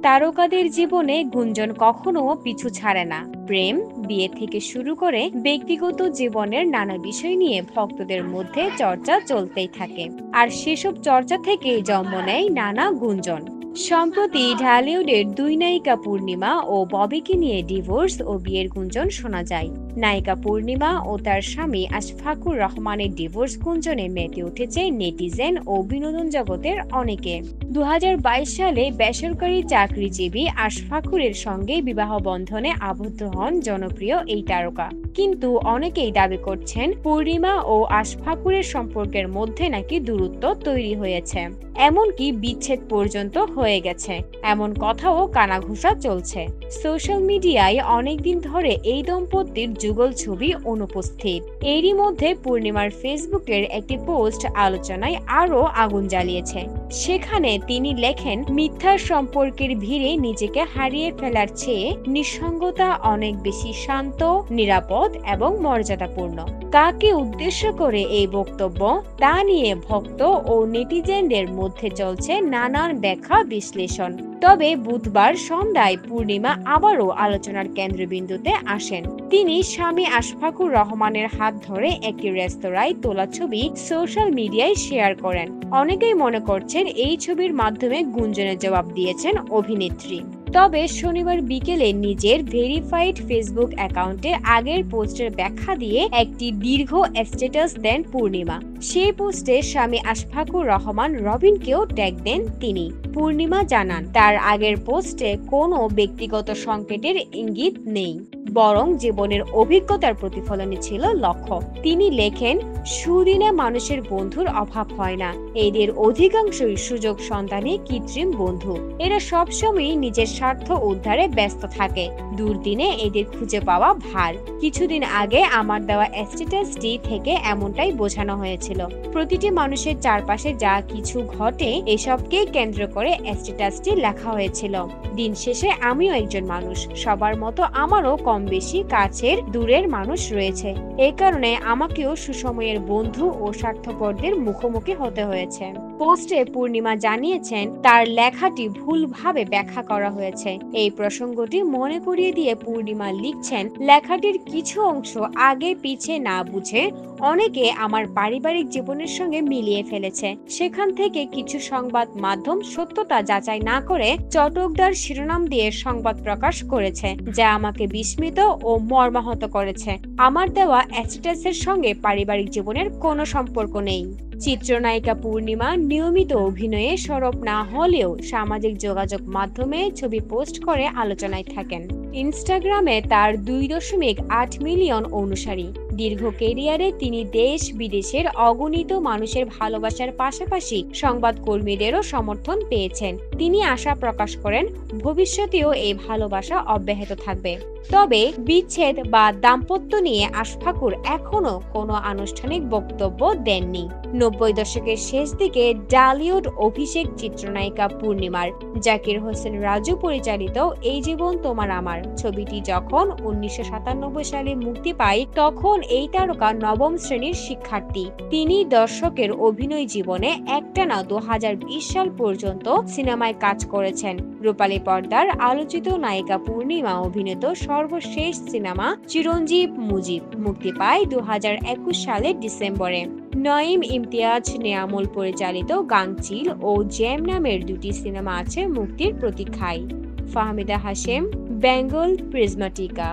তারকাদের জীবনে গুঞ্জন কখনো পিছু ছাড়ে না। প্রেম, বিয়ে থেকে শুরু করে ব্যক্তিগত জীবনের নানা বিষয় নিয়ে ভক্তদের মধ্যে চর্চা চলতেই থাকে। আর সেসব চর্চা থেকেই জন্ম নেয় নানা গুঞ্জন। সম্প্রতি ঢালিউডের দুই নায়িকা পূর্ণিমা ও ববিকে নিয়ে ডিভোর্স ও বিয়ের গুঞ্জন শোনা যায়। নায়িকা পূর্ণিমা ও তার স্বামী আশফাকুর রহমানের ডিভোর্স গুঞ্জনে মেতে উঠেছে নেটিজেন ও বিনোদন জগতের অনেকে। 2022 সালে বেসরকারি চাকরিজীবী আশফাকুরের সঙ্গে বিবাহ বন্ধনে আবদ্ধ হন জনপ্রিয় এই তারকা। কিন্তু অনেকেই দাবি করছেন পূর্ণিমা ও আশফাকুরের সম্পর্কের মধ্যে নাকি দূরত্ব তৈরি হয়েছে, এমনকি বিচ্ছেদ পর্যন্ত হয়ে গেছে, এমন কথাও কানাঘুষা চলছে। সোশ্যাল মিডিয়ায় অনেকদিন ধরে এই দম্পতির যুগল ছবি অনুপস্থিত। এরই মধ্যে পূর্ণিমার ফেসবুকের একটি পোস্ট আলোচনায় আরও আগুন জ্বালিয়েছে। সেখানে তিনি লেখেন, মিথ্যার সম্পর্কের ভিড়ে নিজেকে হারিয়ে ফেলার চেয়ে নিঃসঙ্গতা অনেক বেশি শান্ত, নিরাপদ এবং মর্যাদাপূর্ণ। কাকে উদ্দেশ্য করে এই বক্তব্য তা নিয়ে ভক্ত ও নেটিজেনদের মধ্যে চলছে নানান ব্যাখ্যা বিশ্লেষণ। তবে বুধবার সন্ধ্যায় পূর্ণিমা আবারও আলোচনার কেন্দ্রবিন্দুতে আসেন। তিনি স্বামী আশফাকুর রহমানের হাত ধরে একটি রেস্তোরাঁয় তোলা ছবি সোশ্যাল মিডিয়ায় শেয়ার করেন। অনেকেই মনে করছেন এই ছবির মাধ্যমে গুঞ্জনের জবাব দিয়েছেন অভিনেত্রী। তবে শনিবার বিকেলে নিজের ভেরিফাইড ফেসবুক অ্যাকাউন্টে আগের পোস্টের ব্যাখ্যা দিয়ে একটি দীর্ঘ স্ট্যাটাস দেন পূর্ণিমা। সেই পোস্টে স্বামী আশফাকুর রহমান রবিনকেও ট্যাগ দেন তিনি। পূর্ণিমা জানান, তার আগের পোস্টে কোনো ব্যক্তিগত সংকেতের ইঙ্গিত নেই, বরং জীবনের অভিজ্ঞতার প্রতিফলনই ছিল লক্ষ্য। তিনি লেখেন, সুদিনে মানুষের বন্ধুর অভাব হয় না। এদের অধিকাংশই সুযোগ সন্ধানে কৃত্রিম বন্ধু। এরা সবসময় নিজের স্বার্থ উদ্ধারে ব্যস্ত থাকে। দুর্দিনে এদের খুঁজে পাওয়া ভার। কিছুদিন আগে আমার দেওয়া স্ট্যাটাসটি থেকে এমনটাই বোঝানো হয়েছিল। প্রতিটি মানুষের চারপাশে যা কিছু ঘটে এসবকেই কেন্দ্র করে স্ট্যাটাসটি লেখা হয়েছিল। দিন শেষে আমিও একজন মানুষ, সবার মতো আমারও কম বেশি কাছের দূরের মানুষ রয়েছে। এই কারণে আমাকেও সুসময়ের বন্ধু ও স্বার্থপরদের মুখোমুখি হতে হয়েছে। পোস্টে পূর্ণিমা জানিয়েছেন, তার লেখাটি ভুলভাবে ব্যাখ্যা করা হয়েছে। এই প্রসঙ্গটি মনে করিয়ে দিয়ে পূর্ণিমা লিখছেন, লেখাটির কিছু অংশ আগে পিছে না বুঝে অনেকে আমার পারিবারিক জীবনের সঙ্গে মিলিয়ে ফেলেছে। সেখান থেকে কিছু সংবাদ মাধ্যম সত্যতা যাচাই না করে চটকদার শিরোনাম দিয়ে সংবাদ প্রকাশ করেছে, যা আমাকে বিস্মিত ও মর্মাহত করেছে। আমার দেওয়া স্ট্যাটাসের সঙ্গে পারিবারিক জীবনের কোনো সম্পর্ক নেই। চিত্রনায়িকা পূর্ণিমা নিয়মিত অভিনয়ে সরব না হলেও সামাজিক যোগাযোগ মাধ্যমে ছবি পোস্ট করে আলোচনায় থাকেন। ইনস্টাগ্রামে তার 2.8 মিলিয়ন অনুসারী। দীর্ঘ ক্যারিয়ারে তিনি দেশ বিদেশের অগণিত মানুষের ভালোবাসার পাশাপাশি সংবাদকর্মীদেরও সমর্থন পেয়েছেন। তিনি আশা প্রকাশ করেন, ভবিষ্যতেও এই ভালোবাসা অব্যাহত থাকবে। তবে বিচ্ছেদ বা দাম্পত্য নিয়ে আশফাকুর এখনো কোনো আনুষ্ঠানিক বক্তব্য দেননি। 90 দশকের শেষ দিকে ঢালিউড অভিষেক চিত্রনায়িকা পূর্ণিমার জাকির হোসেন রাজু পরিচালিত এই জীবন তোমার আমার ছবিটি যখন 1997 সালে মুক্তি পায়, তখন এই তারকা নবম শ্রেণীর শিক্ষার্থী। তিনি দর্শকের অভিনয় জীবনে একটানা 2020 সাল পর্যন্ত সিনেমায় কাজ করেছেন। রূপালী পর্দার আলোচিত নায়িকা পূর্ণিমা অভিনীত সর্বশেষ সিনেমা চিরঞ্জীব মুজিব মুক্তি পায় 2021 সালের ডিসেম্বরে। নঈম ইমতিয়াজ নেয়ামুল পরিচালিত গাংচিল ও জ্যাম নামের দুটি সিনেমা আছে মুক্তির প্রতীক্ষায়। ফাহমিদা হাশেম, বেঙ্গল প্রিজমাটিকা।